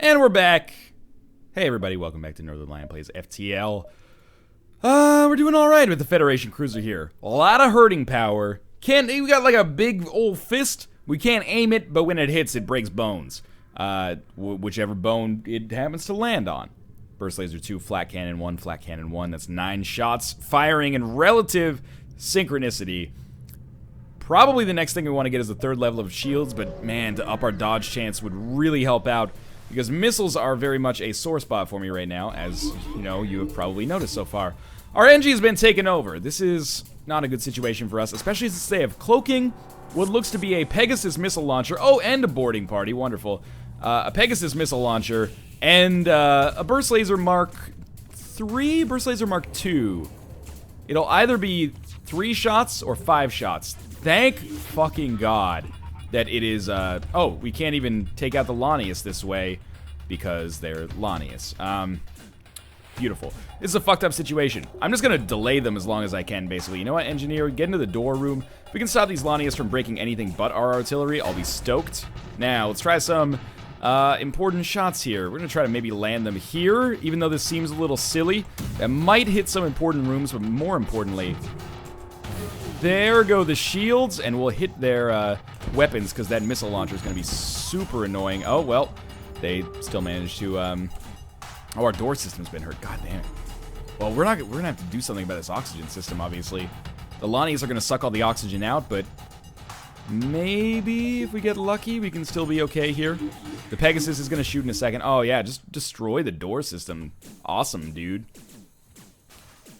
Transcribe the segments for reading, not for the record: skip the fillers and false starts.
And we're back. Hey everybody, welcome back to Northern Lion Plays FTL. We're doing alright with the Federation Cruiser here. A lot of hurting power. We got like a big old fist. We can't aim it, but when it hits, it breaks bones. Whichever bone it happens to land on. Burst Laser 2, Flat Cannon 1, Flat Cannon 1. That's 9 shots, firing in relative synchronicity. Probably the next thing we want to get is the 3rd level of shields, but man, to up our dodge chance would really help out. Because missiles are very much a sore spot for me right now, as you know, you have probably noticed so far. Our NG has been taken over. This is not a good situation for us, especially since they have cloaking, what looks to be a Pegasus missile launcher. Oh, and a boarding party. Wonderful. A Pegasus missile launcher and a Burst Laser Mark 3, Burst Laser Mark 2. It'll either be 3 shots or 5 shots. Thank fucking God that it is, oh, we can't even take out the Lanius this way because they're Lanius. Beautiful. This is a fucked up situation. I'm just gonna delay them as long as I can, basically. You know what, engineer? Get into the door room. If we can stop these Lanius from breaking anything but our artillery, I'll be stoked. Now, let's try some important shots here. We're gonna try to maybe land them here, even though this seems a little silly. That might hit some important rooms, but more importantly, there go the shields, and we'll hit their weapons, because that missile launcher is going to be super annoying. Oh, well, they still managed to, oh, our door system's been hurt. God damn it. Well, we're going to have to do something about this oxygen system, obviously. The Lanius are going to suck all the oxygen out, but maybe if we get lucky, we can still be okay here. The Pegasus is going to shoot in a second. Oh, yeah, just destroy the door system. Awesome, dude.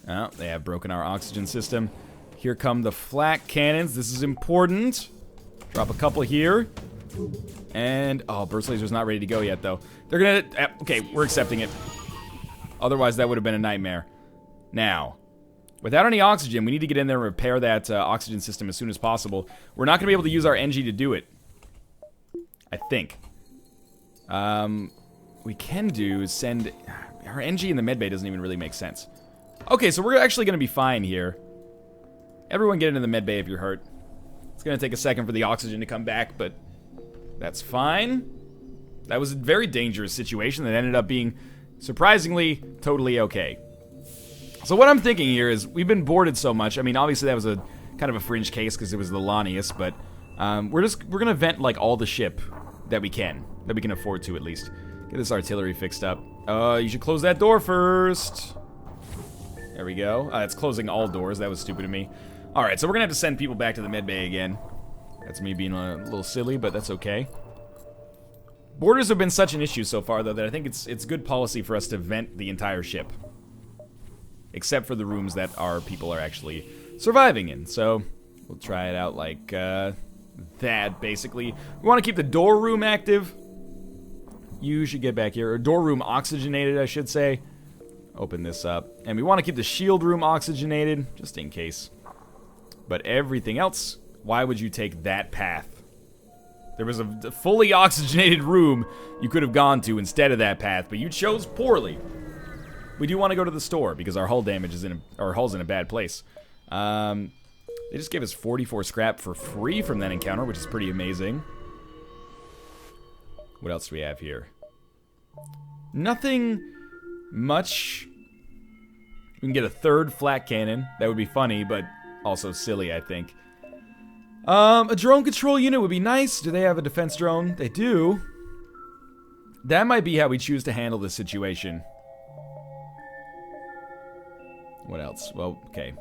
Oh, they have broken our oxygen system. Here come the flak cannons. This is important. Drop a couple here. And, oh, Burst Laser's not ready to go yet, though. They're gonna, okay, we're accepting it. Otherwise, that would have been a nightmare. Now, without any oxygen, we need to get in there and repair that oxygen system as soon as possible. We're not gonna be able to use our NG to do it. I think. We can do is send, our NG in the medbay doesn't even really make sense. Okay, so we're actually gonna be fine here. Everyone get into the medbay if you're hurt. It's gonna take a second for the oxygen to come back, but that's fine. That was a very dangerous situation that ended up being, surprisingly, totally okay. So what I'm thinking here is, we've been boarded so much. I mean, obviously that was a kind of a fringe case because it was the Lanius, but we're gonna vent like all the ship that we can afford to at least. Get this artillery fixed up. You should close that door first. There we go. It's closing all doors. That was stupid of me. Alright, so we're gonna have to send people back to the medbay again. That's me being a little silly, but that's okay. Borders have been such an issue so far, though, that I think it's good policy for us to vent the entire ship. Except for the rooms that our people are actually surviving in. So, we'll try it out like that, basically. We want to keep the door room active. You should get back here. Or door room oxygenated, I should say. Open this up. And we want to keep the shield room oxygenated, just in case. But everything else, why would you take that path? There was a fully oxygenated room you could have gone to instead of that path, but you chose poorly. We do want to go to the store because our hull damage is our hull's in a bad place. They just gave us 44 scrap for free from that encounter, which is pretty amazing. What else do we have here? Nothing much. We can get a 3rd flat cannon. That would be funny, but also silly, I think. A drone control unit would be nice. Do they have a defense drone? They do. That might be how we choose to handle this situation. What else? Well, okay.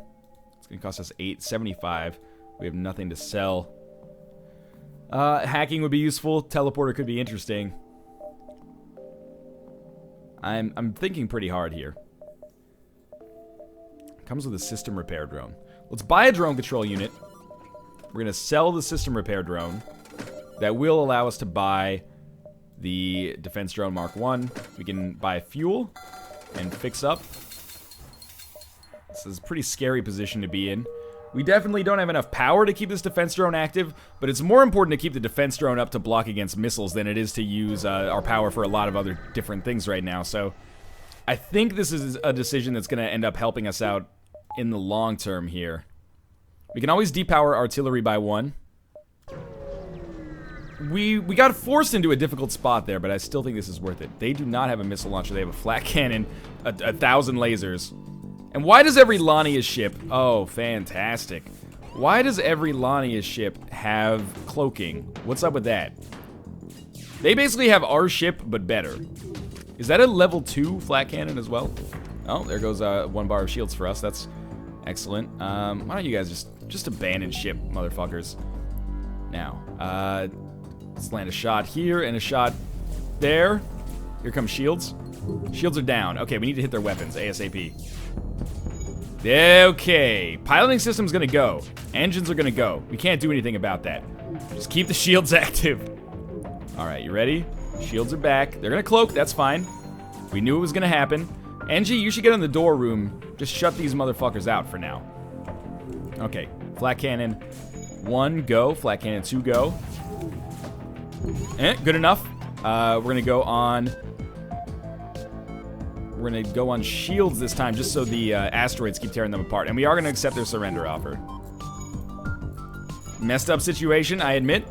It's gonna cost us $8.75. We have nothing to sell. Hacking would be useful. Teleporter could be interesting. I'm thinking pretty hard here. Comes with a system repair drone. Let's buy a drone control unit. We're going to sell the system repair drone. That will allow us to buy the defense drone Mark 1. We can buy fuel and fix up. This is a pretty scary position to be in. We definitely don't have enough power to keep this defense drone active, but it's more important to keep the defense drone up to block against missiles than it is to use our power for a lot of other different things right now. So I think this is a decision that's going to end up helping us out in the long term here. We can always depower artillery by 1. we got forced into a difficult spot there, but I still think this is worth it. They do not have a missile launcher. They have a flat cannon, a 1,000 lasers. And why does every Lanius ship... Oh, fantastic. Why does every Lanius ship have cloaking? What's up with that? They basically have our ship, but better. Is that a level 2 flat cannon as well? Oh, there goes 1 bar of shields for us. That's excellent. Why don't you guys just abandon ship, motherfuckers? Now, let's land a shot here and a shot there. Here come shields. Shields are down. Okay, we need to hit their weapons ASAP. Okay, piloting system's gonna go. Engines are gonna go. We can't do anything about that. Just keep the shields active. All right, you ready? Shields are back. They're gonna cloak, that's fine. We knew it was gonna happen. NG, you should get in the door room. Just shut these motherfuckers out for now. Okay, flat cannon 1, go. Flat cannon 2, go. Good enough. We're gonna go on... We're gonna go on shields this time, just so the asteroids keep tearing them apart. And we are gonna accept their surrender offer. Messed up situation, I admit.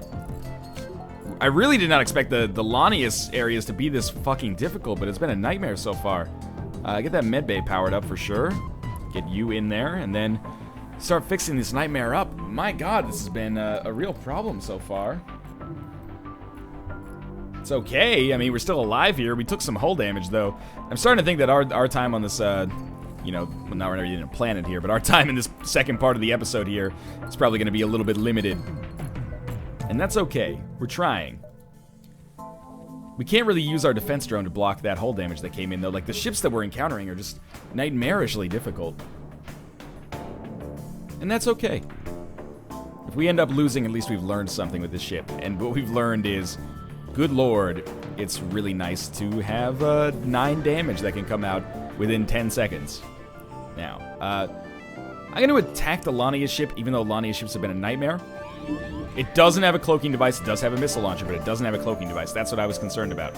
I really did not expect the Lanius areas to be this fucking difficult, but it's been a nightmare so far. Get that medbay powered up for sure. Get you in there, and then start fixing this nightmare up. My god, this has been a real problem so far. It's okay. I mean, we're still alive here. We took some hull damage, though. I'm starting to think that our time on this, you know, well, now we're not even in a planet here, but our time in this second part of the episode here is probably going to be a little bit limited. And that's okay. We're trying. We can't really use our defense drone to block that hull damage that came in, though. Like, the ships that we're encountering are just nightmarishly difficult. And that's okay. If we end up losing, at least we've learned something with this ship. And what we've learned is... Good lord, it's really nice to have 9 damage that can come out within 10 seconds. Now, I'm going to attack the Lanius ship, even though Lanius ships have been a nightmare. It doesn't have a cloaking device. It does have a missile launcher, but it doesn't have a cloaking device. That's what I was concerned about.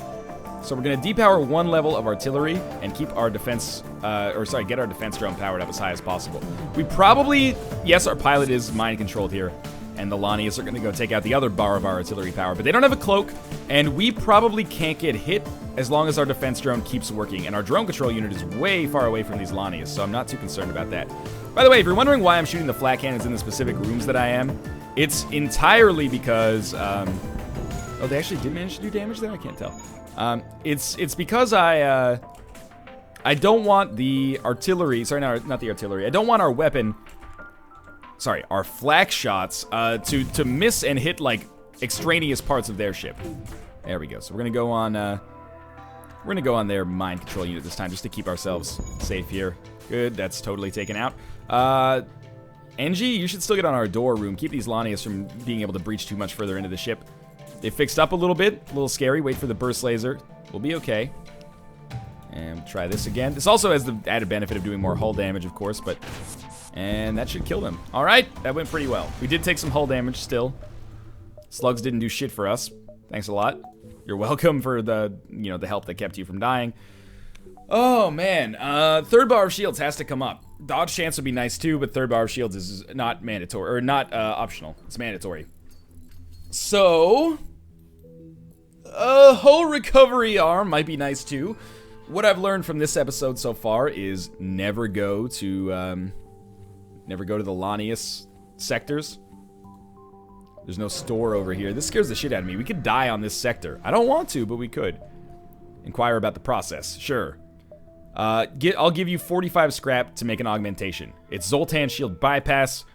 So we're going to depower 1 level of artillery and keep our defense, get our defense drone powered up as high as possible. We probably, yes, our pilot is mind controlled here. And the Lanius are going to go take out the other bar of our artillery power. But they don't have a cloak, and we probably can't get hit as long as our defense drone keeps working. And our drone control unit is way far away from these Lanius, so I'm not too concerned about that. By the way, if you're wondering why I'm shooting the flat cannons in the specific rooms that I am, it's entirely because... oh, they actually did manage to do damage there? I can't tell. It's because I don't want the artillery... Sorry, not the artillery. I don't want our weapon... Sorry, our flak shots to miss and hit like extraneous parts of their ship. There we go. So we're gonna go on their mind control unit this time just to keep ourselves safe here. Good, that's totally taken out. NG, you should still get on our door room. Keep these Lanius from being able to breach too much further into the ship. They fixed up a little bit, a little scary. Wait for the burst laser. We'll be okay. And we'll try this again. This also has the added benefit of doing more hull damage, of course, but. And that should kill them. All right, that went pretty well. We did take some hull damage still. Slugs didn't do shit for us. Thanks a lot. You're welcome for the, you know, the help that kept you from dying. Oh, man. 3rd bar of shields has to come up. Dodge chance would be nice too, but 3rd bar of shields is not mandatory, or not optional. It's mandatory. So, hull recovery arm might be nice too. What I've learned from this episode so far is never go to the Lanius sectors. There's no store over here. This scares the shit out of me. We could die on this sector. I don't want to, but we could. Inquire about the process. Sure. I'll give you 45 scrap to make an augmentation. It's Zoltan shield bypass.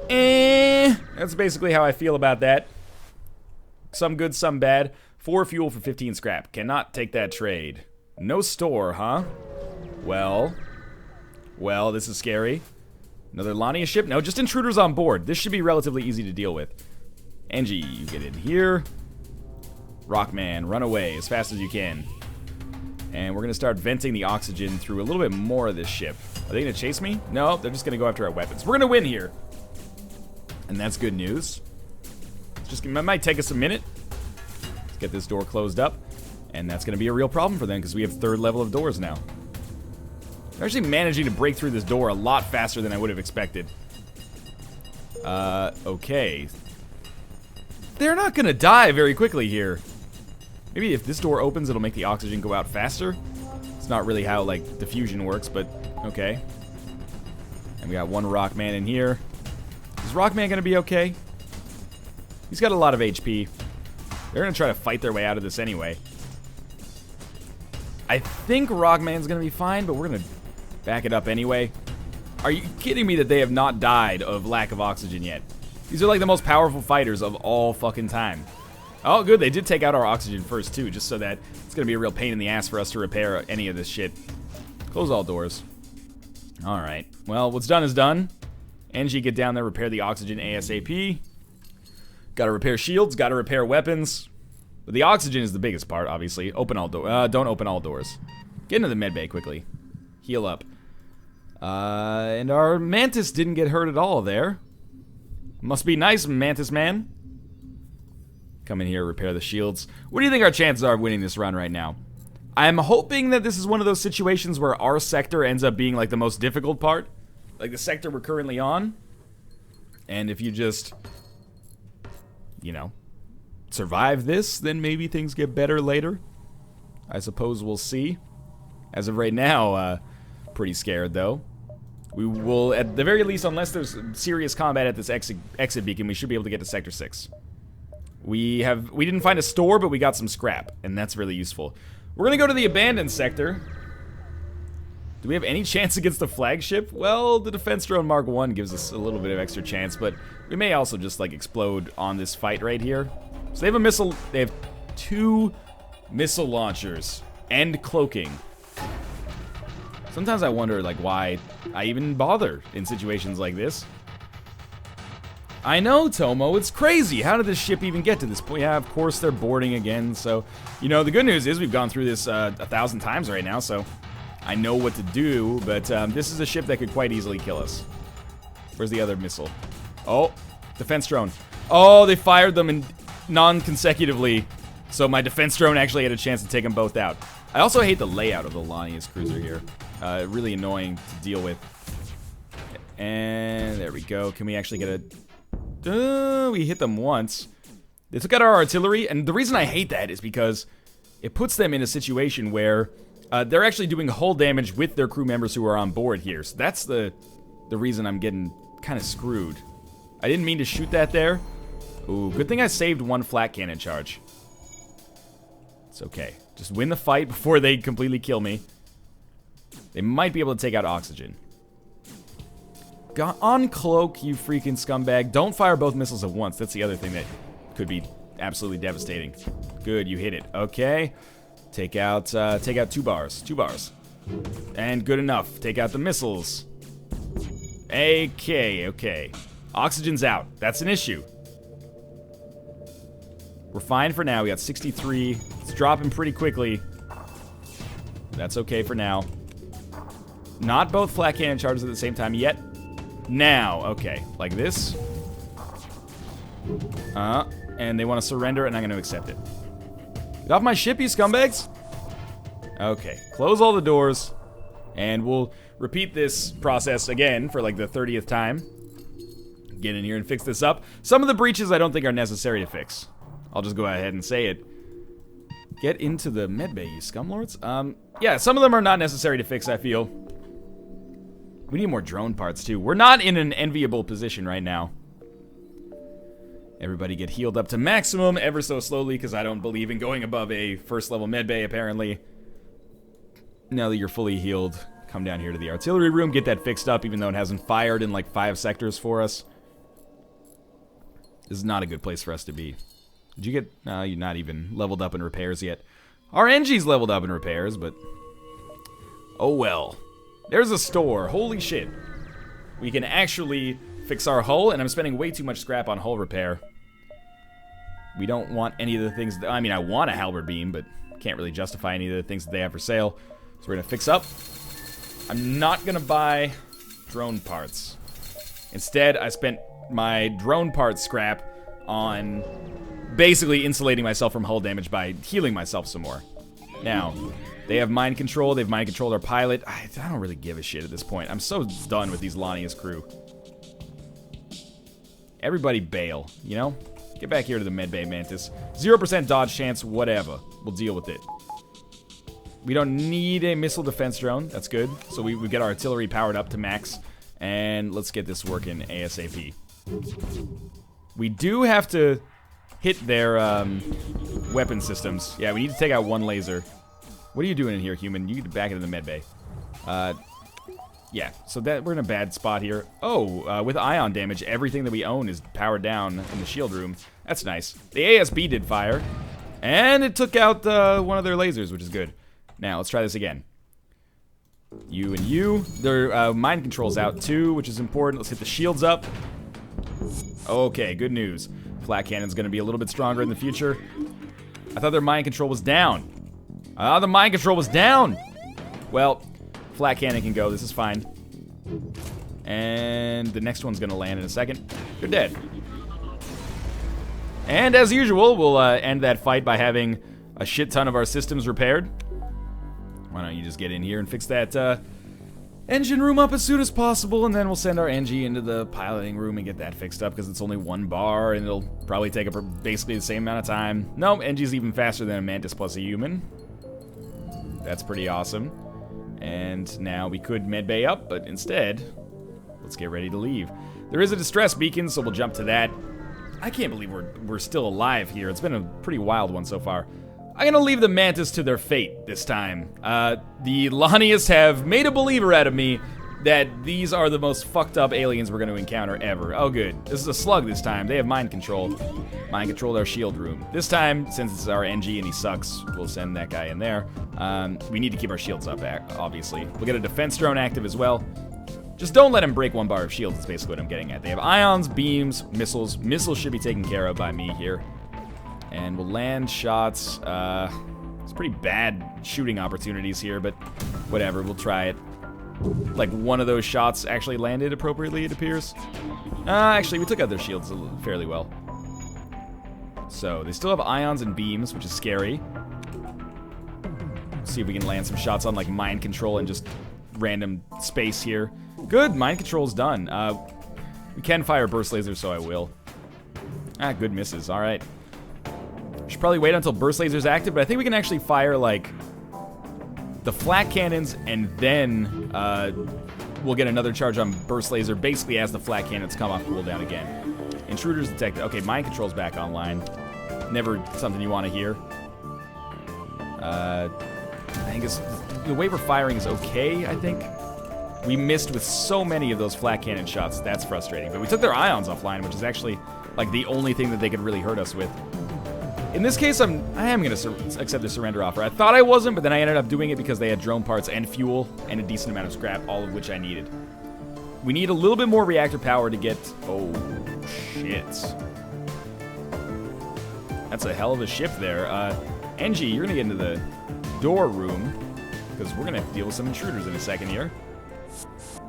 That's basically how I feel about that. Some good, some bad. 4 fuel for 15 scrap. Cannot take that trade. No store, huh? Well, this is scary. Another Lanius ship? No, just intruders on board. This should be relatively easy to deal with. Angie, you get in here. Rockman, run away as fast as you can. And we're going to start venting the oxygen through a little bit more of this ship. Are they going to chase me? No, they're just going to go after our weapons. We're going to win here. And that's good news. It might take us a minute. Let's get this door closed up. And that's going to be a real problem for them because we have 3rd level of doors now. They're actually managing to break through this door a lot faster than I would have expected. Okay. they're not gonna die very quickly here. Maybe if this door opens, it'll make the oxygen go out faster. It's not really how, like, diffusion works, but okay. And we got one Rockman in here. Is Rockman gonna be okay? He's got a lot of HP. They're gonna try to fight their way out of this anyway. I think Rockman's gonna be fine, but we're gonna back it up anyway. Are you kidding me that they have not died of lack of oxygen yet? These are like the most powerful fighters of all fucking time. Oh, good, they did take out our oxygen first, too, just so that it's gonna be a real pain in the ass for us to repair any of this shit. Close all doors. Alright, well, what's done is done. Angie, get down there, repair the oxygen ASAP. Gotta repair shields, gotta repair weapons. But the oxygen is the biggest part, obviously. Open all doors. Don't open all doors. Get into the medbay quickly. Heal up. And our Mantis didn't get hurt at all there. Must be nice, Mantis man. Come in here, repair the shields. What do you think our chances are of winning this run right now? I'm hoping that this is one of those situations where our sector ends up being like the most difficult part. Like the sector we're currently on. And if you just, you know, survive this, then maybe things get better later. I suppose we'll see. As of right now, pretty scared though. We will, at the very least, unless there's serious combat at this exit beacon, we should be able to get to Sector 6. We didn't find a store, but we got some scrap, and that's really useful. We're gonna go to the abandoned sector. Do we have any chance against the flagship? Well, the defense drone Mark 1 gives us a little bit of extra chance, but we may also just like explode on this fight right here. So they have a missile, they have 2 missile launchers and cloaking. Sometimes I wonder like why I even bother in situations like this. I know, Tomo, it's crazy. How did this ship even get to this point? Yeah, of course they're boarding again, so, you know, the good news is we've gone through this 1,000 times right now, so I know what to do, but this is a ship that could quite easily kill us. Where's the other missile? Oh, defense drone. Oh, they fired them in non-consecutively, so my defense drone actually had a chance to take them both out. I also hate the layout of the Lanius cruiser here. Really annoying to deal with. And there we go. Can we actually get a... we hit them once. They took out our artillery, and the reason I hate that is because it puts them in a situation where they're actually doing hull damage with their crew members who are on board here. So that's the reason I'm getting kind of screwed. I didn't mean to shoot that there. Ooh, good thing I saved one flat cannon charge. It's okay. Just win the fight before they completely kill me. They might be able to take out oxygen. Uncloak, you freaking scumbag. Don't fire both missiles at once. That's the other thing that could be absolutely devastating. Good, you hit it. Okay. Take out 2 bars. 2 bars. And good enough. Take out the missiles. Okay. Oxygen's out. That's an issue. We're fine for now. We got 63. It's dropping pretty quickly. That's okay for now. Not both flat cannon charges at the same time yet. Now, okay, like this. And they want to surrender, and I'm going to accept it. Get off my ship, you scumbags! Okay, close all the doors, and we'll repeat this process again for like the 30th time. Get in here and fix this up. Some of the breaches I don't think are necessary to fix. I'll just go ahead and say it. Get into the medbay, you scumlords. Yeah, some of them are not necessary to fix, I feel. We need more drone parts, too. We're not in an enviable position right now. Everybody get healed up to maximum ever so slowly, because I don't believe in going above a first-level medbay, apparently. Now that you're fully healed, come down here to the artillery room, get that fixed up, even though it hasn't fired in, like, 5 sectors for us. This is not a good place for us to be. Did you get... No, you're not even leveled up in repairs yet. Our NG's leveled up in repairs, but... Oh, well. There's a store. Holy shit. We can actually fix our hull, and I'm spending way too much scrap on hull repair. We don't want any of the things that... I mean, I want a halberd beam, but can't really justify any of the things that they have for sale. So we're going to fix up. I'm not going to buy drone parts. Instead, I spent my drone part scrap on basically insulating myself from hull damage by healing myself some more. Now, they have mind control. They've mind controlled our pilot. I don't really give a shit at this point. I'm so done with these Lanius crew. Everybody bail, you know? Get back here to the medbay, Mantis. 0% dodge chance, whatever. We'll deal with it. We don't need a missile defense drone. That's good. So we get our artillery powered up to max. And let's get this working ASAP. We do have to hit their weapon systems. Yeah, we need to take out one laser. What are you doing in here, human? You get back into the medbay. Yeah, so that we're in a bad spot here. Oh, with ion damage, everything that we own is powered down in the shield room. That's nice. The ASB did fire, and it took out one of their lasers, which is good. Now, let's try this again. You and you. Their mind control's out, too, which is important. Let's hit the shields up. Okay, good news. Flat cannon's going to be a little bit stronger in the future. I thought their mind control was down. The mind control was down! Well, flat cannon can go. This is fine. And the next one's going to land in a second. You're dead. And as usual, we'll end that fight by having a shit ton of our systems repaired. Why don't you just get in here and fix that engine room up as soon as possible, and then we'll send our NG into the piloting room and get that fixed up, because it's only one bar, and it'll probably take up basically the same amount of time. No, NG's even faster than a Mantis plus a human. That's pretty awesome. And now we could medbay up, but instead, let's get ready to leave. There is a distress beacon, so we'll jump to that. I can't believe we're still alive here. It's been a pretty wild one so far. I'm gonna leave the Mantis to their fate this time. The Lanius have made a believer out of me that these are the most fucked up aliens we're gonna encounter ever. Oh good, this is a slug this time. They have mind control. Mind controlled our shield room. This time, since it's our NG and he sucks, we'll send that guy in there. We need to keep our shields up, obviously. We'll get a defense drone active as well. Just don't let him break one bar of shields, is basically what I'm getting at. They have ions, beams, missiles. Missiles should be taken care of by me here. And we'll land shots. It's pretty bad shooting opportunities here, but whatever, we'll try it. Like, one of those shots actually landed appropriately, it appears. Actually, we took out their shields fairly well. So, they still have ions and beams, which is scary. See if we can land some shots on, like, mind control and just random space here. Good, mind control's done. We can fire burst lasers, so I will. Good misses, alright. Should probably wait until burst laser's active, but I think we can actually fire, like, the flat cannons, and then we'll get another charge on burst laser, basically as the flat cannons come off cooldown again. Intruders detected. Okay, mind control's back online. Never something you want to hear. I think the way we're firing is okay, I think. We missed with so many of those flat cannon shots. That's frustrating. But we took their ions offline, which is actually, like, the only thing that they could really hurt us with. In this case, I am going to accept the surrender offer. I thought I wasn't, but then I ended up doing it because they had drone parts and fuel and a decent amount of scrap, all of which I needed. We need a little bit more reactor power to get... Oh, shit. That's a hell of a ship there. NG, you're going to get into the door room, because we're going to have to deal with some intruders in a second here.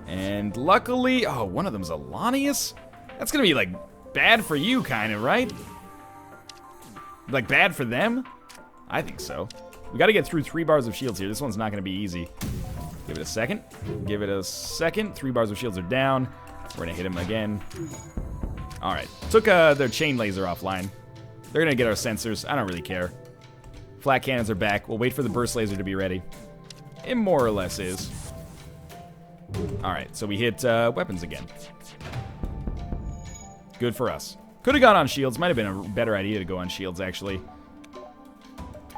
And luckily... Oh, one of them's a Lanius? That's going to be, like, bad for you, kind of, right? Like, bad for them? I think so. We gotta get through 3 bars of shields here. This one's not gonna be easy. Give it a second. Give it a second. 3 bars of shields are down. We're gonna hit him again. Alright. Took their chain laser offline. They're gonna get our sensors. I don't really care. Flat cannons are back. We'll wait for the burst laser to be ready. It more or less is. Alright, so we hit weapons again. Good for us. Could have gone on shields. Might have been a better idea to go on shields, actually.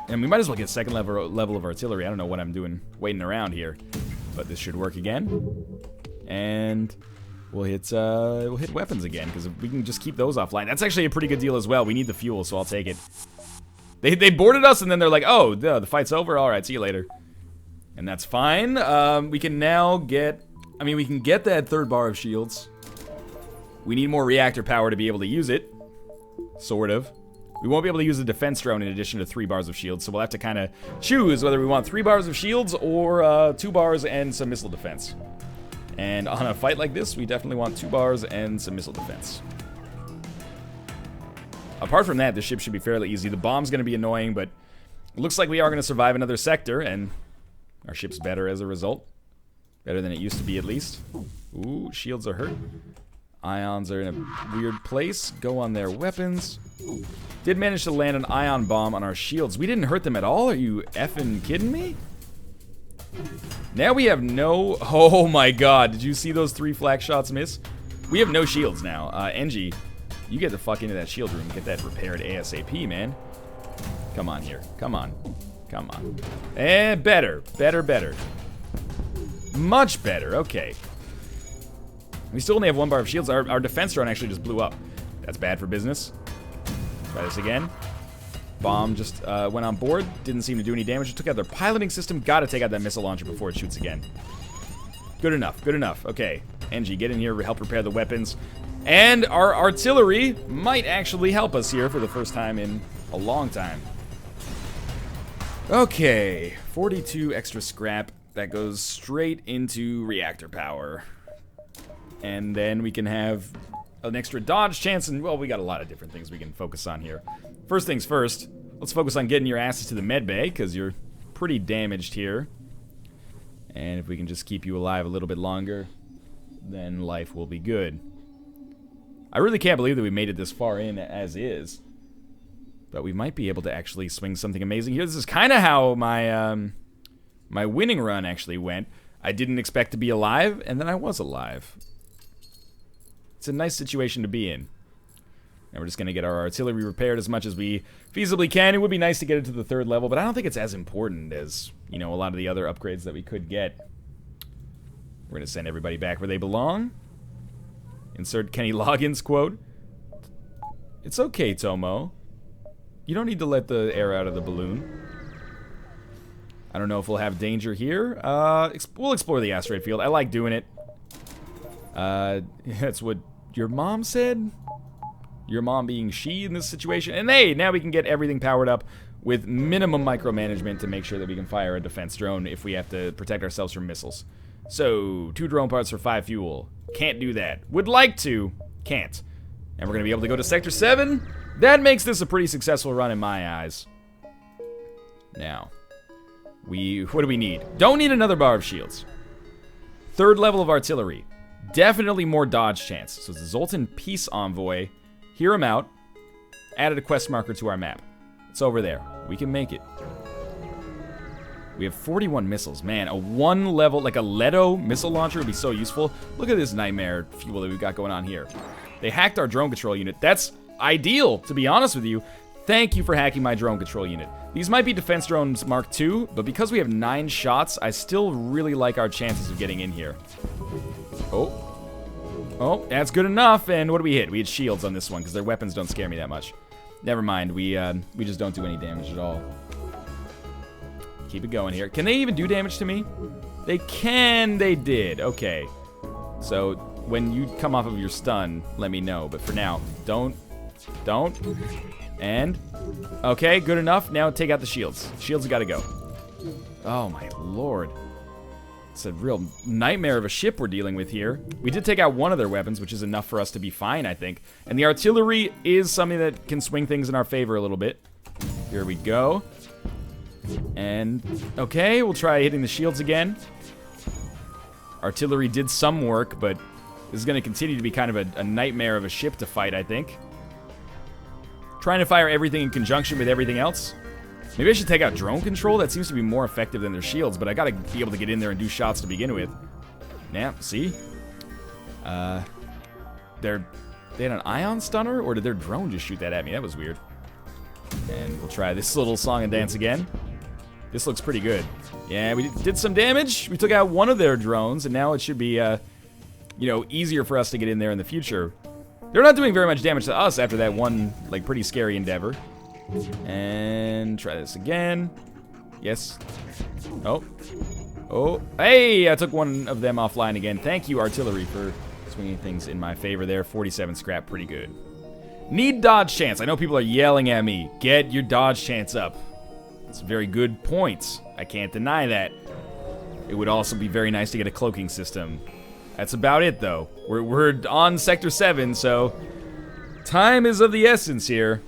And we might as well get second level of artillery. I don't know what I'm doing waiting around here. But this should work again. And we'll hit weapons again, because if we can just keep those offline. That's actually a pretty good deal as well. We need the fuel, so I'll take it. They boarded us, and then they're like, oh, the fight's over? Alright, see you later. And that's fine. We can now get... I mean, we can get that 3rd bar of shields. We need more reactor power to be able to use it. Sort of. We won't be able to use the defense drone in addition to 3 bars of shields, so we'll have to kind of choose whether we want 3 bars of shields or 2 bars and some missile defense. And on a fight like this, we definitely want 2 bars and some missile defense. Apart from that, the ship should be fairly easy. The bomb's going to be annoying, but it looks like we are going to survive another sector, and our ship's better as a result. Better than it used to be, at least. Ooh, shields are hurt. Ions are in a weird place. Go on their weapons. Did manage to land an ion bomb on our shields. We didn't hurt them at all? Are you effing kidding me? Now we have no... Oh my god, did you see those 3 flak shots miss? We have no shields now. NG, you get the fuck into that shield room and get that repaired ASAP, man. Come on here. Come on. Come on. Better. Better. Much better. Okay. We still only have 1 bar of shields. Our defense drone actually just blew up. That's bad for business. Try this again. Bomb just went on board. Didn't seem to do any damage. It took out their piloting system. Gotta take out that missile launcher before it shoots again. Good enough. Good enough. Okay. NG, get in here. Help repair the weapons. And our artillery might actually help us here for the first time in a long time. Okay. 42 extra scrap. That goes straight into reactor power. And then we can have an extra dodge chance, and, well, we got a lot of different things we can focus on here. First things first, let's focus on getting your asses to the med bay, because you're pretty damaged here. And if we can just keep you alive a little bit longer, then life will be good. I really can't believe that we made it this far in as is. But we might be able to actually swing something amazing here. This is kind of how my, my winning run actually went. I didn't expect to be alive, and then I was alive. It's a nice situation to be in. And we're just going to get our artillery repaired as much as we feasibly can. It would be nice to get it to the 3rd level, but I don't think it's as important as, you know, a lot of the other upgrades that we could get. We're going to send everybody back where they belong. Insert Kenny Loggins quote. It's okay, Tomo. You don't need to let the air out of the balloon. I don't know if we'll have danger here. We'll explore the asteroid field. I like doing it. That's what your mom said? Your mom being she in this situation. And hey, now we can get everything powered up with minimum micromanagement to make sure that we can fire a defense drone if we have to protect ourselves from missiles. So, 2 drone parts for 5 fuel. Can't do that. Would like to. Can't. And we're going to be able to go to Sector 7. That makes this a pretty successful run in my eyes. Now, what do we need? Don't need another bar of shields. 3rd level of artillery. Definitely more dodge chance. So it's the Zoltan Peace Envoy. Hear him out. Added a quest marker to our map. It's over there. We can make it. We have 41 missiles. Man, a 1 level, like a Leto missile launcher would be so useful. Look at this nightmare fuel that we've got going on here. They hacked our drone control unit. That's ideal, to be honest with you. Thank you for hacking my drone control unit. These might be defense drones Mark II, but because we have 9 shots, I still really like our chances of getting in here. Oh, that's good enough. And what do we hit? We hit shields on this one because their weapons don't scare me that much. Never mind. We just don't do any damage at all. Keep it going here. Can they even do damage to me? They can. They did. Okay. So when you come off of your stun, let me know. But for now, don't. And okay, good enough. Now take out the shields. Shields got to go. Oh my lord. It's a real nightmare of a ship we're dealing with here. We did take out one of their weapons, which is enough for us to be fine, I think. And the artillery is something that can swing things in our favor a little bit. Here we go. And, okay, we'll try hitting the shields again. Artillery did some work, but this is going to continue to be kind of a nightmare of a ship to fight, I think. Trying to fire everything in conjunction with everything else. Maybe I should take out drone control. That seems to be more effective than their shields, but I gotta be able to get in there and do shots to begin with. Yeah, see? They had an ion stunner, or did their drone just shoot that at me? That was weird. And we'll try this little song and dance again. This looks pretty good. Yeah, we did some damage. We took out one of their drones, and now it should be, you know, easier for us to get in there in the future. They're not doing very much damage to us after that one, like, pretty scary endeavor. And try this again. Yes. Oh. Hey, I took one of them offline again. Thank you, artillery, for swinging things in my favor there. 47 scrap, pretty good. Need dodge chance. I know people are yelling at me. Get your dodge chance up. It's a very good point. I can't deny that. It would also be very nice to get a cloaking system. That's about it, though. We're on Sector 7, so time is of the essence here.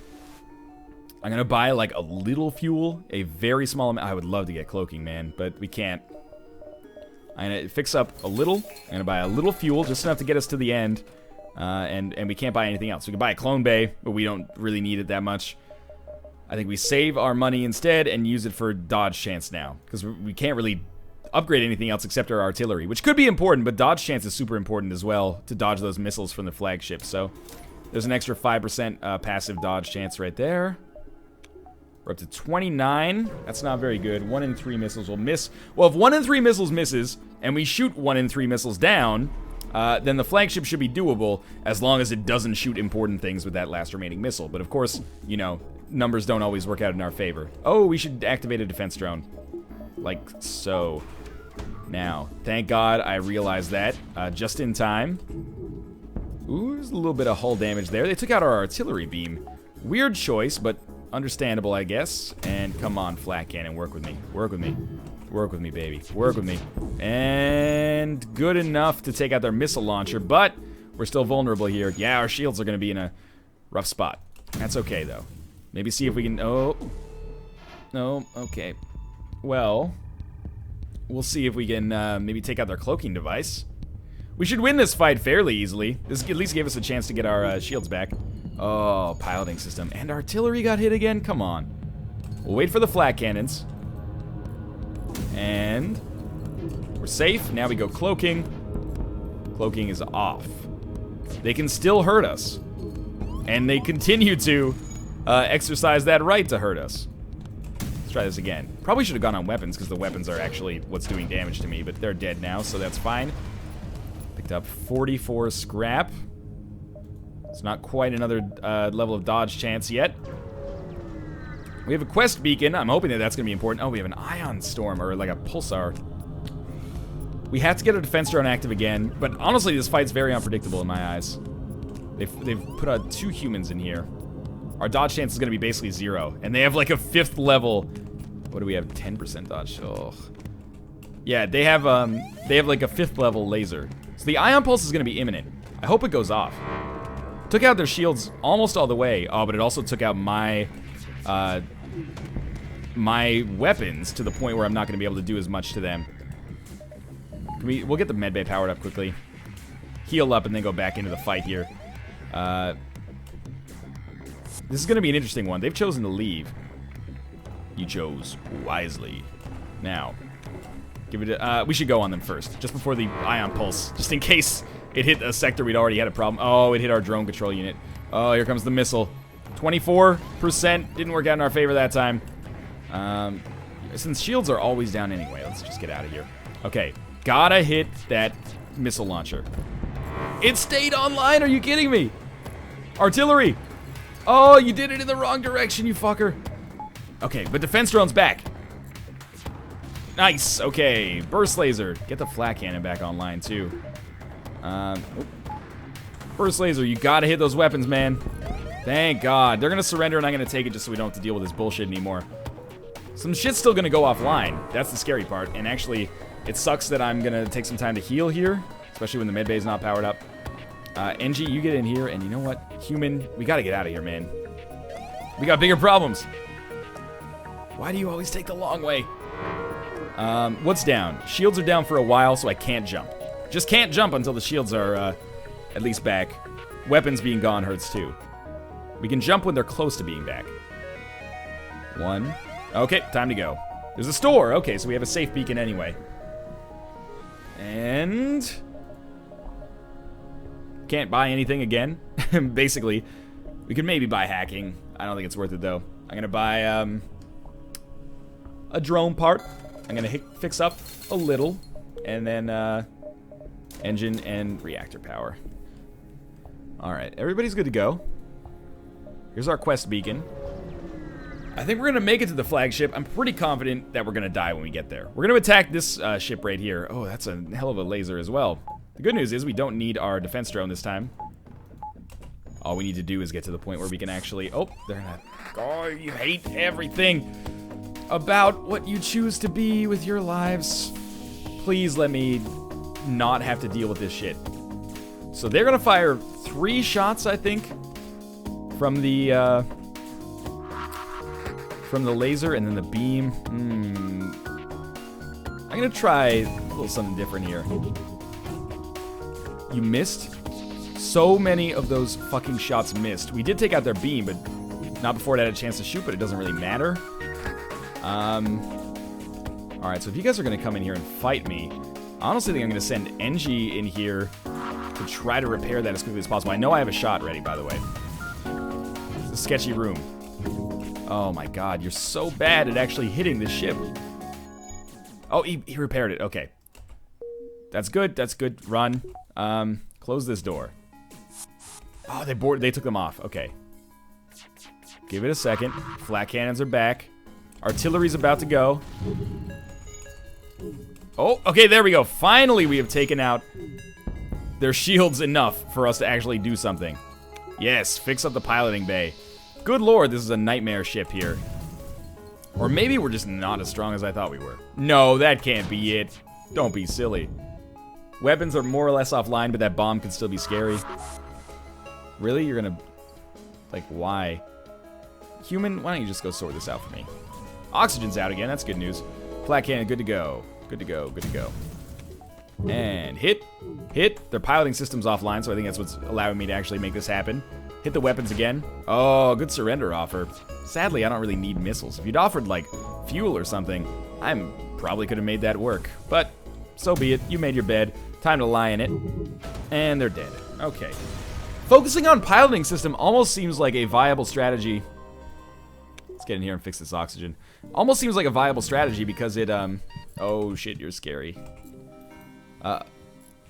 I'm gonna buy, like, a little fuel, a very small amount. I would love to get cloaking, man, but we can't. I'm gonna fix up a little. I'm gonna buy a little fuel, just enough to get us to the end. And we can't buy anything else. We can buy a clone bay, but we don't really need it that much. I think we save our money instead and use it for dodge chance now, because we can't really upgrade anything else except our artillery, which could be important, but dodge chance is super important as well to dodge those missiles from the flagship. So there's an extra 5% passive dodge chance right there. We're up to 29. That's not very good. 1 in 3 missiles will miss. Well, if 1 in 3 missiles misses and we shoot 1 in 3 missiles down, then the flagship should be doable as long as it doesn't shoot important things with that last remaining missile. But of course, you know, numbers don't always work out in our favor. Oh, we should activate a defense drone. Like so. Now, thank God I realized that just in time. Ooh, there's a little bit of hull damage there. They took out our artillery beam. Weird choice, but understandable, I guess. And come on, flat cannon, work with me. Work with me. Work with me, baby. Work with me. And good enough to take out their missile launcher, but we're still vulnerable here. Yeah, our shields are going to be in a rough spot. That's okay, though. Maybe see if we can... Oh. No, okay. Well... We'll see if we can maybe take out their cloaking device. We should win this fight fairly easily. This at least gave us a chance to get our shields back. Oh, piloting system. And artillery got hit again? Come on. We'll wait for the flat cannons. And we're safe. Now we go cloaking. Cloaking is off. They can still hurt us. And they continue to exercise that right to hurt us. Let's try this again. Probably should have gone on weapons, because the weapons are actually what's doing damage to me, but they're dead now, so that's fine. Picked up 44 scrap. It's not quite another level of dodge chance yet. We have a quest beacon. I'm hoping that that's going to be important. Oh, we have an ion storm, or like a pulsar. We have to get a defense drone active again, but honestly, this fight's very unpredictable in my eyes. They've put out 2 humans in here. Our dodge chance is going to be basically 0. And they have like a 5th level. What do we have? 10% dodge. Oh. Yeah, they have like a 5th level laser. So the ion pulse is going to be imminent. I hope it goes off. Took out their shields almost all the way. Oh, but it also took out my my weapons to the point where I'm not going to be able to do as much to them. We'll get the medbay powered up quickly. Heal up and then go back into the fight here. This is going to be an interesting one. They've chosen to leave. You chose wisely. Now, give it a, we should go on them first, just before the ion pulse, just in case it hit a sector we'd already had a problem. Oh, it hit our drone control unit. Oh, here comes the missile. 24%. Didn't work out in our favor that time. Since shields are always down anyway, let's just get out of here. Okay, gotta hit that missile launcher. It stayed online, are you kidding me? Artillery! Oh, you did it in the wrong direction, you fucker. Okay, but defense drone's back. Nice, okay. Burst laser. Get the flat cannon back online, too. Burst laser, you gotta hit those weapons, man. Thank God. They're gonna surrender and I'm gonna take it just so we don't have to deal with this bullshit anymore. Some shit's still gonna go offline. That's the scary part. And actually, it sucks that I'm gonna take some time to heal here, especially when the medbay is not powered up. NG, you get in here, and you know what? Human, we gotta get out of here, man. We got bigger problems. Why do you always take the long way? What's down? Shields are down for a while, so I can't jump. Just can't jump until the shields are, at least back. Weapons being gone hurts, too. We can jump when they're close to being back. 1. Okay, time to go. There's a store. Okay, so we have a safe beacon anyway. And... can't buy anything again. Basically, we could maybe buy hacking. I don't think it's worth it though. I'm gonna buy a drone part. I'm gonna fix up a little, and then engine and reactor power. All right, everybody's good to go. Here's our quest beacon. I think we're gonna make it to the flagship. I'm pretty confident that we're gonna die when we get there. We're gonna attack this ship right here. Oh, that's a hell of a laser as well. The good news is we don't need our defense drone this time. All we need to do is get to the point where we can actually... Oh, they're not... Oh, you hate everything about what you choose to be with your lives. Please let me not have to deal with this shit. So they're gonna fire 3 shots, I think, from the laser and then the beam. I'm gonna try a little something different here. You missed? So many of those fucking shots missed. We did take out their beam, but not before it had a chance to shoot, but it doesn't really matter. Alright, so if you guys are going to come in here and fight me, I honestly think I'm going to send NG in here to try to repair that as quickly as possible. I know I have a shot ready, by the way. It's a sketchy room. Oh my god, you're so bad at actually hitting the ship. Oh, he repaired it. Okay. That's good. That's good. Run. Close this door. Oh, they took them off. Okay. Give it a second. Flat cannons are back. Artillery's about to go. Oh, okay, there we go. Finally, we have taken out their shields enough for us to actually do something. Yes, fix up the piloting bay. Good lord, this is a nightmare ship here. Or maybe we're just not as strong as I thought we were. No, that can't be it. Don't be silly. Weapons are more or less offline, but that bomb can still be scary. Really? You're gonna... Like, why? Human, why don't you just go sort this out for me? Oxygen's out again, that's good news. Flat cannon, good to go. Good to go, good to go. And hit. Hit. Their piloting system's offline, so I think that's what's allowing me to actually make this happen. Hit the weapons again. Oh, good surrender offer. Sadly, I don't really need missiles. If you'd offered, like, fuel or something, I probably could have made that work. But, so be it. You made your bed. Time to lie in it. And they're dead. Okay. Focusing on piloting system almost seems like a viable strategy. Let's get in here and fix this oxygen. Almost seems like a viable strategy because it, oh shit, you're scary.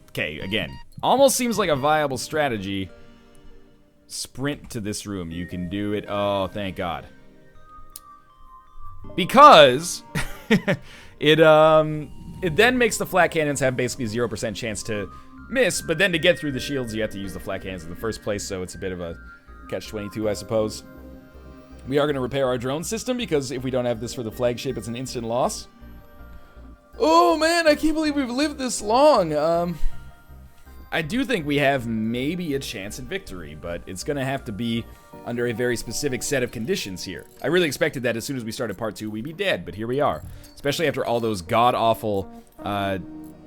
Okay, again. Almost seems like a viable strategy. Sprint to this room. You can do it. Oh, thank God. Because it then makes the flat cannons have basically 0% chance to miss, but then to get through the shields, you have to use the flat cannons in the first place, so it's a bit of a catch-22, I suppose. We are going to repair our drone system, because if we don't have this for the flagship, it's an instant loss. Oh, man, I can't believe we've lived this long. I do think we have maybe a chance at victory, but it's going to have to be under a very specific set of conditions here. I really expected that as soon as we started part 2, we'd be dead, but here we are. Especially after all those god-awful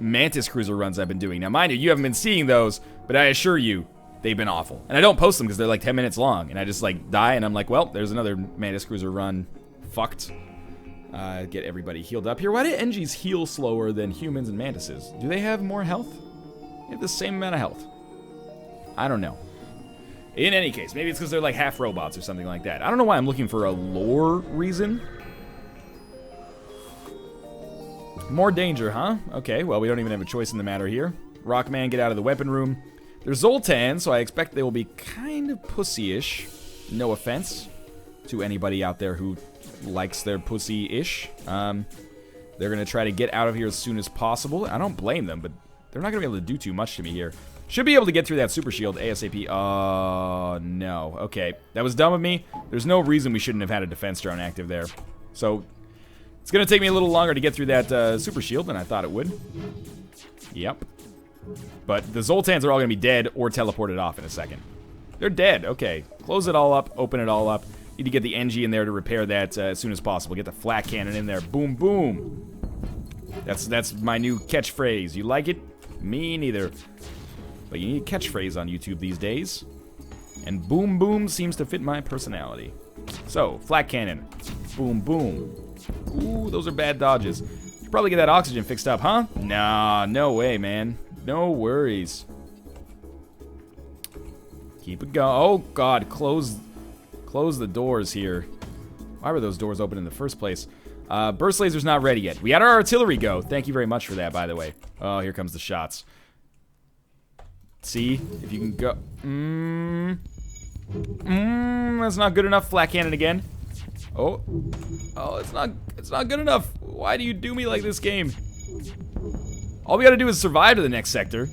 Mantis Cruiser runs I've been doing. Now, mind you, you haven't been seeing those, but I assure you, they've been awful. And I don't post them because they're like 10 minutes long, and I just like die, and I'm like, well, there's another Mantis Cruiser run. Fucked. Get everybody healed up here. Why do NGs heal slower than humans and Mantises? Do they have more health? They have the same amount of health. I don't know. In any case, maybe it's because they're like half robots or something like that. I don't know why I'm looking for a lore reason. More danger, huh? Okay, well, we don't even have a choice in the matter here. Rockman, get out of the weapon room. They're Zoltan, so I expect they will be kind of pussy-ish. No offense to anybody out there who likes their pussy-ish. They're going to try to get out of here as soon as possible. I don't blame them, but they're not going to be able to do too much to me here. Should be able to get through that super shield ASAP. Oh, no. Okay, that was dumb of me. There's no reason we shouldn't have had a defense drone active there. So, it's going to take me a little longer to get through that super shield than I thought it would. Yep. But the Zoltans are all going to be dead or teleported off in a second. They're dead. Okay. Close it all up. Open it all up. Need to get the NG in there to repair that as soon as possible. Get the flat cannon in there. Boom, boom. That's my new catchphrase. You like it? Me neither. But you need a catchphrase on YouTube these days. And boom, boom seems to fit my personality. So, flat cannon. Boom, boom. Ooh, those are bad dodges. Should probably get that oxygen fixed up, huh? Nah, no way, man. No worries. Keep it going. Oh, God. Close the doors here. Why were those doors open in the first place? Burst laser's not ready yet. We had our artillery go. Thank you very much for that, by the way. Oh, here comes the shots. See? If you can go... that's not good enough. Flat cannon again. Oh, it's not good enough. Why do you do me like this, game? All we gotta do is survive to the next sector.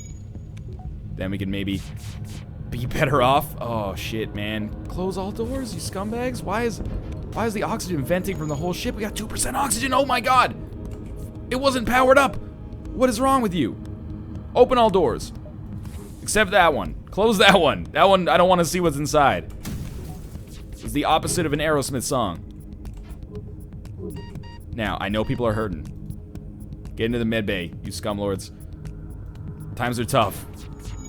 Then we can maybe be better off. Oh shit, man. Close all doors, you scumbags. Why is the oxygen venting from the whole ship? We got 2% oxygen. Oh my god. It wasn't powered up. What is wrong with you? Open all doors. Except that one. Close that one. That one, I don't want to see what's inside. It's the opposite of an Aerosmith song. Now, I know people are hurting. Get into the med bay, you scumlords. Times are tough.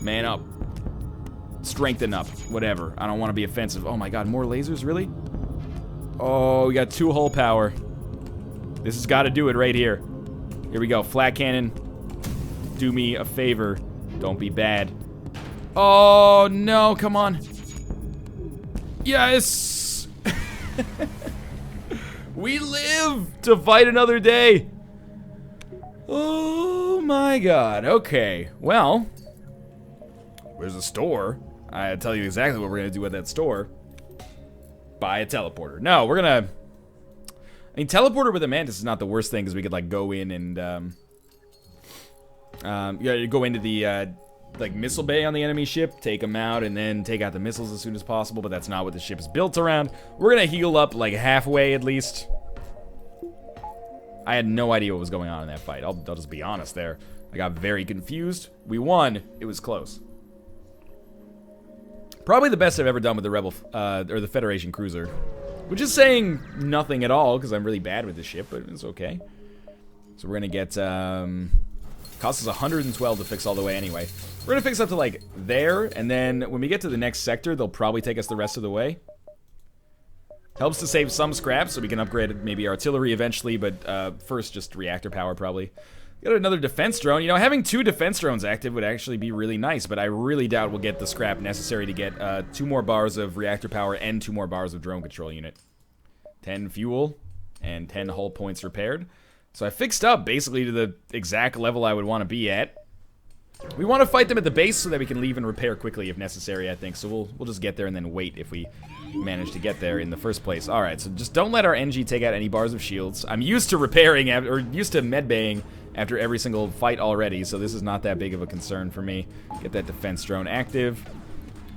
Man up. strengthen up. Whatever. I don't want to be offensive. Oh my god, more lasers? Really? Oh, we got 2 hull power. This has got to do it right here. Here we go. Flat cannon. Do me a favor. Don't be bad. Oh, no. Come on. Yes! We live to fight another day. Oh my god. Okay. Well, there's a store. I'll tell you exactly what we're going to do at that store. Buy a teleporter. No, we're going to... I mean, teleporter with a mantis is not the worst thing because we could, like, go in and, yeah, go into the, like, missile bay on the enemy ship, take them out, and then take out the missiles as soon as possible, but that's not what the ship is built around. We're gonna heal up, like, halfway at least. I had no idea what was going on in that fight. I'll just be honest there. I got very confused. We won. It was close. Probably the best I've ever done with the Rebel, or the Federation cruiser. Which is saying nothing at all, because I'm really bad with this ship, but it's okay. So we're gonna get, costs us 112 to fix all the way anyway. We're gonna fix up to, like, there, and then when we get to the next sector, they'll probably take us the rest of the way. Helps to save some scrap, so we can upgrade maybe artillery eventually, but first just reactor power probably. Got another defense drone. You know, having 2 defense drones active would actually be really nice, but I really doubt we'll get the scrap necessary to get 2 more bars of reactor power and 2 more bars of drone control unit. 10 fuel and 10 hull points repaired. So I fixed up basically to the exact level I would want to be at. We want to fight them at the base so that we can leave and repair quickly if necessary, I think. So we'll just get there and then wait if we manage to get there in the first place. Alright, so just don't let our NG take out any bars of shields. I'm used to repairing, or used to medbaying after every single fight already, so this is not that big of a concern for me. Get that defense drone active,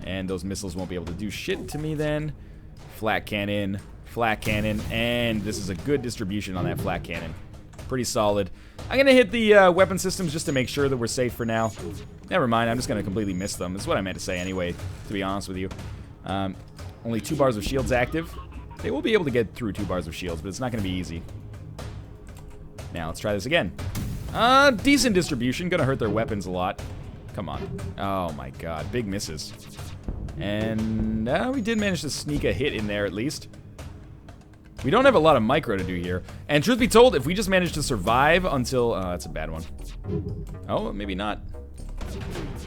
and those missiles won't be able to do shit to me then. Flat cannon, and this is a good distribution on that flat cannon. Pretty solid. I'm gonna hit the weapon systems just to make sure that we're safe for now. Never mind, I'm just gonna completely miss them. That's what I meant to say anyway, to be honest with you. Only 2 bars of shields active. They will be able to get through 2 bars of shields, but it's not gonna be easy. Now, let's try this again. Decent distribution. Gonna hurt their weapons a lot. Come on. Oh my god. Big misses. And we did manage to sneak a hit in there at least. We don't have a lot of micro to do here. And truth be told, if we just manage to survive until... that's a bad one. Oh, maybe not.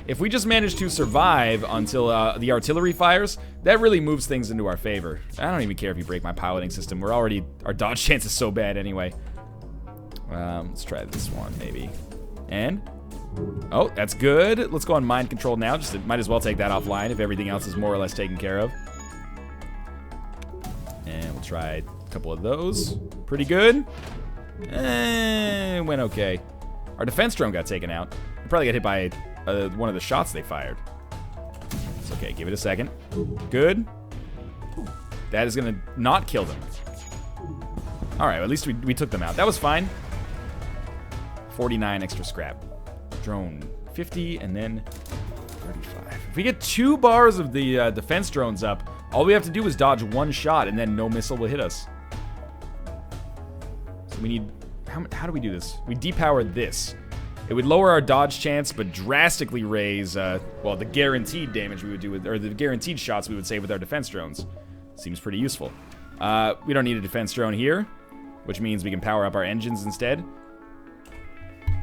If we just manage to survive until the artillery fires, that really moves things into our favor. I don't even care if you break my piloting system. We're already... Our dodge chance is so bad anyway. Let's try this one, maybe. And? Oh, that's good. Let's go on mind control now. Might as well take that offline if everything else is more or less taken care of. And we'll try a couple of those. Pretty good. Went okay. Our defense drone got taken out. We probably got hit by one of the shots they fired. It's okay. Give it a second. Good. That is going to not kill them. Alright, at least we took them out. That was fine. 49 extra scrap. Drone 50 and then 35. If we get 2 bars of the defense drones up, all we have to do is dodge 1 shot and then no missile will hit us. So we need... How do we do this? We depowered this. It would lower our dodge chance, but drastically raise, well, the guaranteed damage we would do with... Or the guaranteed shots we would save with our defense drones. Seems pretty useful. We don't need a defense drone here, which means we can power up our engines instead.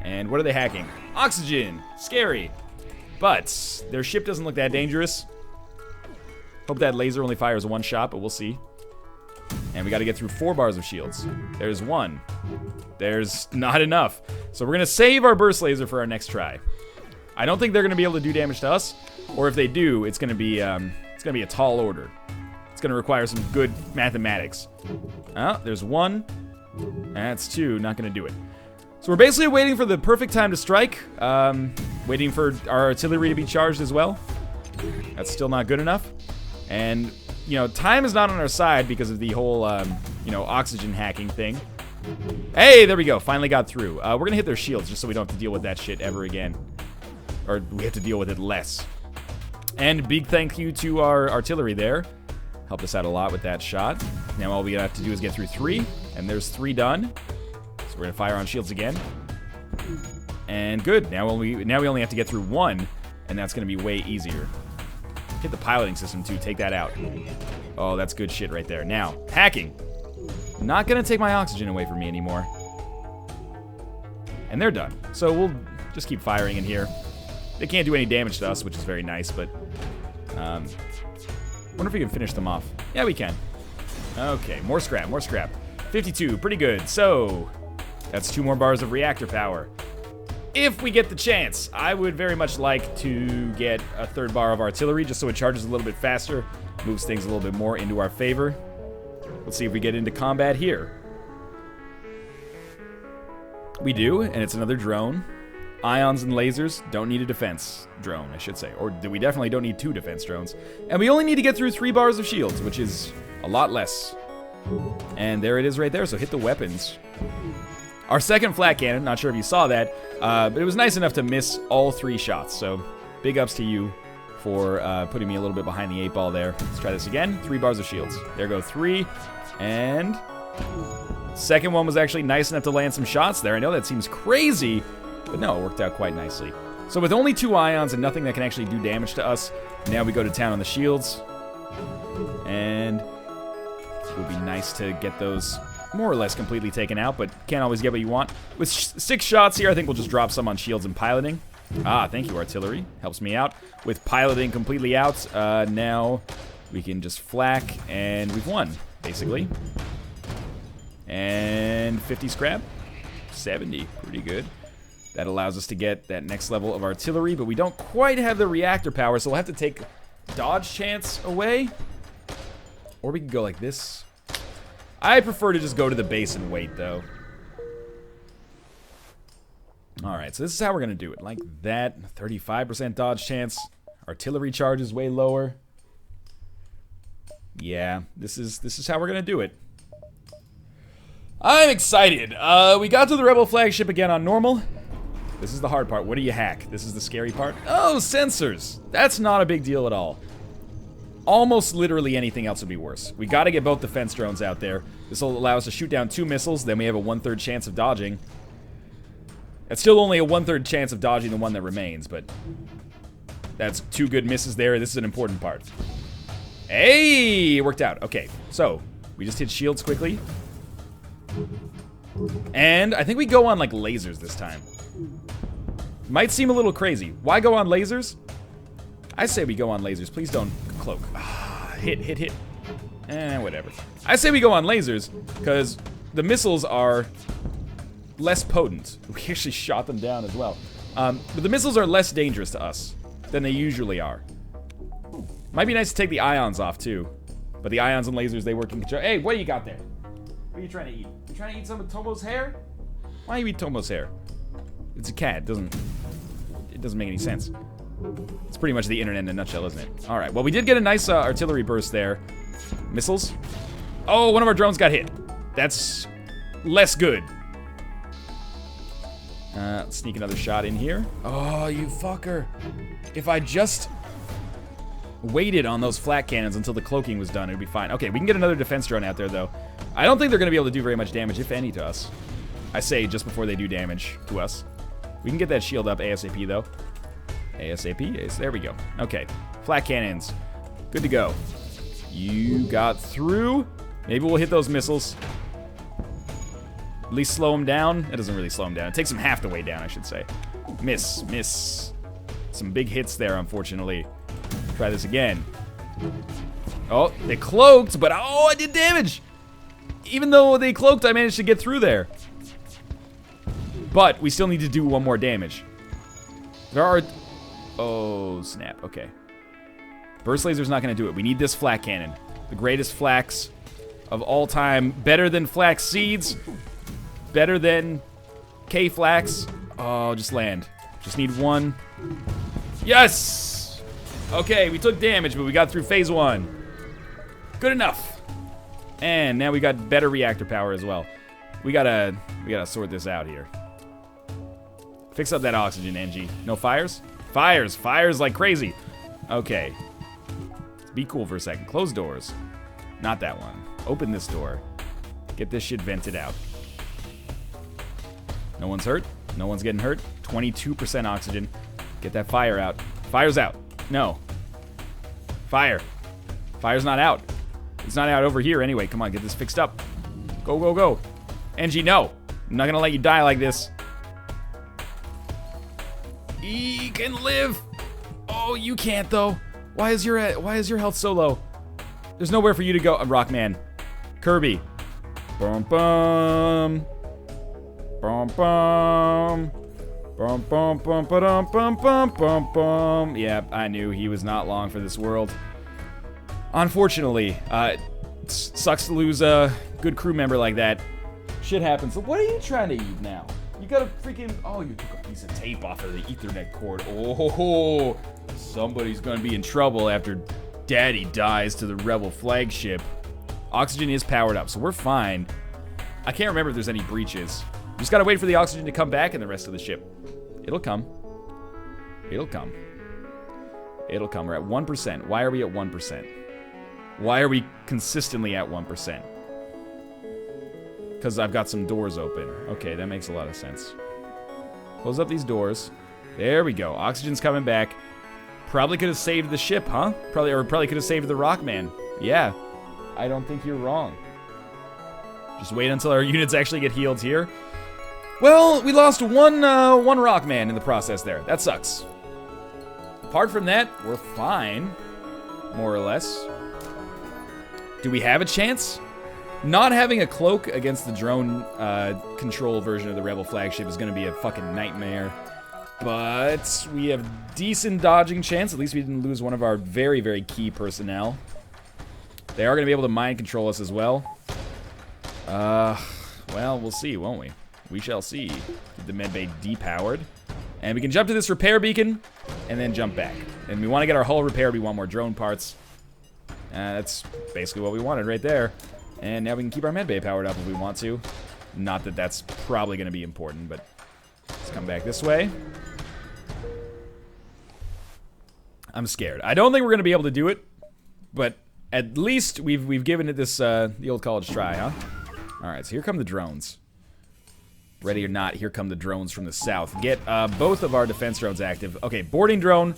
And what are they hacking? Oxygen! Scary. But their ship doesn't look that dangerous. Hope that laser only fires 1 shot, but we'll see. And we got to get through 4 bars of shields. There's 1. There's not enough. So we're going to save our burst laser for our next try. I don't think they're going to be able to do damage to us. Or if they do, it's going to be a tall order. It's going to require some good mathematics. Oh, there's 1. That's 2. Not going to do it. So we're basically waiting for the perfect time to strike. Waiting for our artillery to be charged as well. That's still not good enough. And, you know, time is not on our side because of the whole, you know, oxygen hacking thing. Hey, there we go. Finally got through. We're going to hit their shields just so we don't have to deal with that shit ever again. Or we have to deal with it less. And big thank you to our artillery there. Helped us out a lot with that shot. Now all we have to do is get through 3. And there's 3 done. So we're going to fire on shields again. And good. Now we only have to get through 1. And that's going to be way easier. Hit the piloting system, too. Take that out. Oh, that's good shit right there. Now, hacking. Not gonna take my oxygen away from me anymore. And they're done. So we'll just keep firing in here. They can't do any damage to us, which is very nice, but... wonder if we can finish them off. Yeah, we can. Okay, more scrap, more scrap. 52, pretty good. So, that's 2 more bars of reactor power. If we get the chance, I would very much like to get a 3rd bar of artillery, just so it charges a little bit faster, moves things a little bit more into our favor. Let's see if we get into combat here. We do, and it's another drone. Ions and lasers don't need a defense drone, I should say. Or we definitely don't need 2 defense drones. And we only need to get through 3 bars of shields, which is a lot less. And there it is right there, so hit the weapons. Our second flat cannon, not sure if you saw that, but it was nice enough to miss all 3 shots. So big ups to you for putting me a little bit behind the 8 ball there. Let's try this again. 3 bars of shields. There go 3. And second one was actually nice enough to land some shots there. I know that seems crazy, but no, it worked out quite nicely. So with only 2 ions and nothing that can actually do damage to us, now we go to town on the shields. And it would be nice to get those more or less completely taken out, but can't always get what you want. With 6 shots here, I think we'll just drop some on shields and piloting. Ah, thank you, artillery. Helps me out. With piloting completely out, now we can just flak, and we've won, basically. And 50 scrap. 70, pretty good. That allows us to get that next level of artillery, but we don't quite have the reactor power, so we'll have to take dodge chance away. Or we can go like this. I prefer to just go to the base and wait, though. Alright, so this is how we're going to do it. Like that. 35% dodge chance. Artillery charge is way lower. Yeah, this is how we're going to do it. I'm excited. We got to the Rebel flagship again on normal. This is the hard part. What do you hack? This is the scary part. Oh, sensors. That's not a big deal at all. Almost literally anything else would be worse. We got to get both defense drones out there. This will allow us to shoot down 2 missiles. Then we have a 1/3 chance of dodging. It's still only a 1/3 chance of dodging the one that remains, but that's 2 good misses there. This is an important part. Hey, it worked out. Okay, so we just hit shields quickly. And I think we go on like lasers this time. Might seem a little crazy. Why go on lasers? I say we go on lasers. Please don't cloak. Hit. Whatever. I say we go on lasers because the missiles are less potent. We actually shot them down as well. But the missiles are less dangerous to us than they usually are. Might be nice to take the ions off too. But the ions and lasers, they work in control. Hey, what do you got there? What are you trying to eat? You trying to eat some of Tomo's hair? Why do you eat Tomo's hair? It's a cat. It doesn't make any sense. It's pretty much the internet in a nutshell, isn't it? All right. Well, we did get a nice artillery burst there. Missiles. Oh, one of our drones got hit. That's less good. Let's sneak another shot in here. Oh, you fucker. If I just waited on those flat cannons until the cloaking was done, it would be fine. Okay, we can get another defense drone out there, though. I don't think they're going to be able to do very much damage, if any, to us. I say just before they do damage to us. We can get that shield up ASAP, though. ASAP? There we go. Okay. Flat cannons. Good to go. You got through. Maybe we'll hit those missiles. At least slow them down. It doesn't really slow them down. It takes them half the way down, I should say. Miss. Some big hits there, unfortunately. Try this again. Oh, they cloaked, but oh, I did damage. Even though they cloaked, I managed to get through there. But we still need to do 1 more damage. There are... Oh, snap. Okay. Burst laser's not going to do it. We need this flak cannon. The greatest flax of all time. Better than flax seeds. Better than K-flax. Oh, just land. Just need 1. Yes! Okay, we took damage, but we got through phase 1. Good enough. And now we got better reactor power as well. We gotta sort this out here. Fix up that oxygen, NG. No fires? Fires like crazy. Okay. Be cool for a second. Close doors. Not that one. Open this door. Get this shit vented out. No one's hurt. No one's getting hurt. 22% oxygen. Get that fire out. Fire's out. No. Fire. Fire's not out. It's not out over here anyway. Come on, get this fixed up. Go, go, go. Angie, no. I'm not gonna let you die like this. He can live. Oh, you can't though. Why is your health so low? There's nowhere for you to go. Rockman. Kirby. Bum bum. Bum bum. Bum bum bum bum bum bum bum bum. Yeah, I knew he was not long for this world. Unfortunately, it sucks to lose a good crew member like that. Shit happens. So what are you trying to eat now? You got a freaking... Oh, you took a piece of tape off of the Ethernet cord. Oh, somebody's gonna be in trouble after Daddy dies to the Rebel flagship. Oxygen is powered up, so we're fine. I can't remember if there's any breaches. We just gotta wait for the oxygen to come back in the rest of the ship. It'll come. It'll come. It'll come. We're at 1%. Why are we at 1%? Why are we consistently at 1%? Because I've got some doors open. Okay, that makes a lot of sense. Close up these doors. There we go. Oxygen's coming back. Probably could have saved the ship, huh? Probably could have saved the Rockman. Yeah. I don't think you're wrong. Just wait until our units actually get healed here. Well, we lost one Rockman in the process there. That sucks. Apart from that, we're fine. More or less. Do we have a chance? Not having a cloak against the drone control version of the Rebel flagship is going to be a fucking nightmare. But we have decent dodging chance. At least we didn't lose one of our very, very key personnel. They are going to be able to mind control us as well. Well, we'll see, won't we? We shall see. Get the medbay depowered. And we can jump to this repair beacon and then jump back. And we want to get our hull repaired. We want more drone parts. That's basically what we wanted right there. And now we can keep our medbay powered up if we want to. Not that that's probably going to be important, but let's come back this way. I'm scared. I don't think we're going to be able to do it, but at least we've given it this the old college try, huh? All right, so here come the drones. Ready or not, here come the drones from the south. Get both of our defense drones active. Okay, boarding drone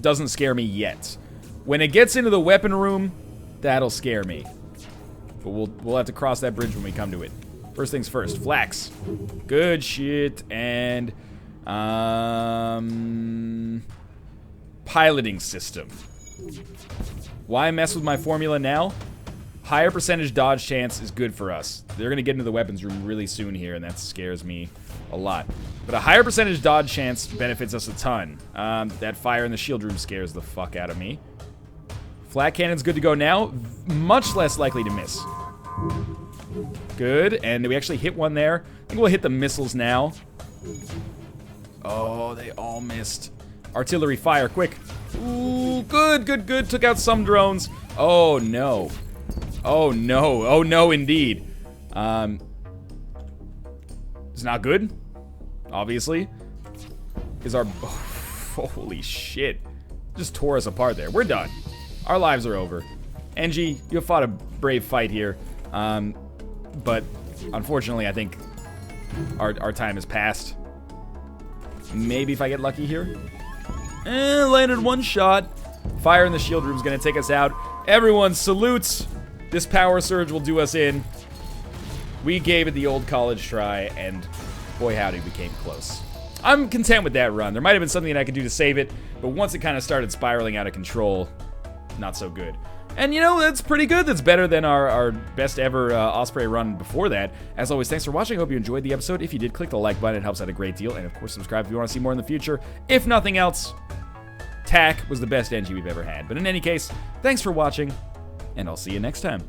doesn't scare me yet. When it gets into the weapon room, that'll scare me. But we'll have to cross that bridge when we come to it. First things first, flax. Good shit, and piloting system. Why mess with my formula now? Higher percentage dodge chance is good for us. They're gonna get into the weapons room really soon here, and that scares me a lot. But a higher percentage dodge chance benefits us a ton. That fire in the shield room scares the fuck out of me. Flat cannon's good to go now. Much less likely to miss. Good, and we actually hit one there. I think we'll hit the missiles now. Oh, they all missed. Artillery fire, quick. Ooh, good, good, good. Took out some drones. Oh, no. Oh, no. Oh, no, indeed. It's not good, obviously. Is our... Oh, holy shit. Just tore us apart there. We're done. Our lives are over. Angie, you have fought a brave fight here. But unfortunately, I think our time has passed. Maybe if I get lucky here. Landed one shot. Fire in the shield room is going to take us out. Everyone salutes. This power surge will do us in. We gave it the old college try, and boy howdy, we came close. I'm content with that run. There might have been something that I could do to save it, but once it kind of started spiraling out of control, not so good. And you know, that's pretty good. That's better than our best ever Osprey run before that. As always, thanks for watching. I hope you enjoyed the episode. If you did, click the like button. It helps out a great deal. And of course, subscribe if you want to see more in the future. If nothing else, TAC was the best NG we've ever had. But in any case, thanks for watching, and I'll see you next time.